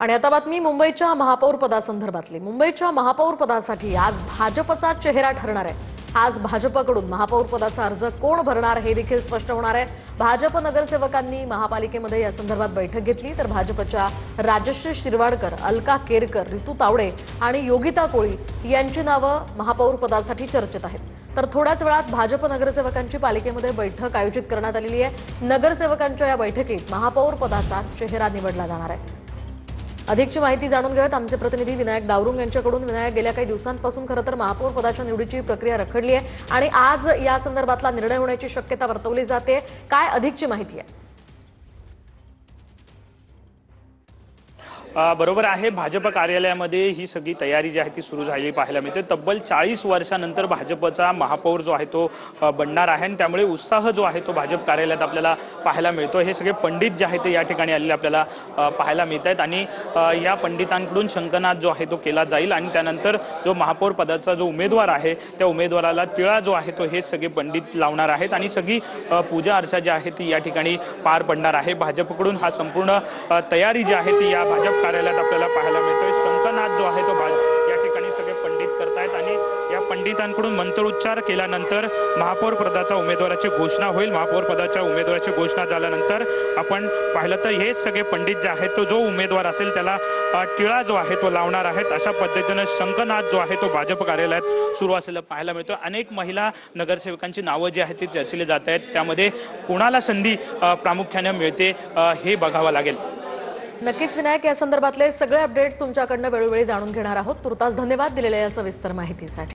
आणि आता बातमी मुंबईच्या महापौर पदासंदर्भातली। मुंबईच्या महापौर पदासाठी आज भाजपचा चेहरा ठरणार आहे। आज भाजपकडून महापौर पदाचा अर्ज कोण भरणार हे देखील स्पष्ट होणार आहे। भाजप नगरसेवकांनी महापालिकेमध्ये या संदर्भात बैठक घेतली तर भाजपच्या राजश्री शिरवाडकर, अलका केरकर, रितू तावडे आणि योगिता कोळी यांची नावं महापौर पदासाठी चर्चेत आहेत। तर थोड्याच वेळात भाजप नगरसेवकांची पालिकेमध्ये बैठक आयोजित करण्यात आलेली आहे। नगरसेवकांच्या या बैठकीत महापौर पदाचा चेहरा निवडला जाणार आहे। अधिकची माहिती जाणून घेऊयात आमचे प्रतिनिधी विनायक डावरुंग यांच्याकडून। विनायक, गेल्या काही दिवसांपासून खरं तर महापौर पदाच्या निवडीची प्रक्रिया रखडली आहे आणि आज या संदर्भातला निर्णय होण्याची शक्यता वर्तवली जाते। काय अधिकची माहिती आहे? बरोबर आहे, भाजप कार्यालयामध्ये ही सगळी तयारी जी आहे ती सुरू झालेली पाहायला मिळते। तब्बल 40 वर्षानंतर भाजपचा महापौर जो आहे तो बनणार आहे आणि त्यामुळे उत्साह जो आहे तो भाजप कार्यालयात आपल्याला पाहायला मिळतो। हे सगळे पंडित जे आहेत ते या ठिकाणी आलेले आपल्याला पाहायला मिळत आहेत आणि या पंडितांकडून शंखनाद जो आहे तो केला जाईल आणि त्यानंतर जो महापौर पदाचा जो उमेदवार आहे त्या उमेदवाराला टिळा जो आहे तो हे सगळे पंडित लावणार आहेत आणि सगळी पूजा अर्चा जी आहे ती या ठिकाणी पार पडणार आहे। भाजपकडून हा संपूर्ण तयारी जी आहे ती या भाजप कार्यालयात आपल्याला पाहायला मिळतोय। शंखनाद जो आहे तो या ठिकाणी सगळे पंडित करतायत आणि या पंडितांकडून मंत्रोच्चार केल्यानंतर महापौर पदाचा उमेदवाराची घोषणा होईल। महापौर पदाच्या उमेदवाराची घोषणा झाल्यानंतर आपण पाहिलं तर हे सगळे पंडित जे आहेत तो जो उमेदवार असेल त्याला टिळा जो आहे तो लावणार आहेत। अशा पद्धतीने शंखनाद जो आहे तो भाजप कार्यालयात सुरू असलेला पाहायला मिळतो। अनेक महिला नगरसेवकांची नावं जी आहेत ती चर्चेली जात आहेत, त्यामध्ये कोणाला संधी प्रामुख्याने मिळते हे बघावं लागेल। नक्कीच विनायक, या संदर्भातले सगळे अपडेट्स तुमच्याकडनं वेळोवेळी जाणून घेणार आहोत। तुर्तास धन्यवाद दिलेल्या या सविस्तर माहितीसाठी।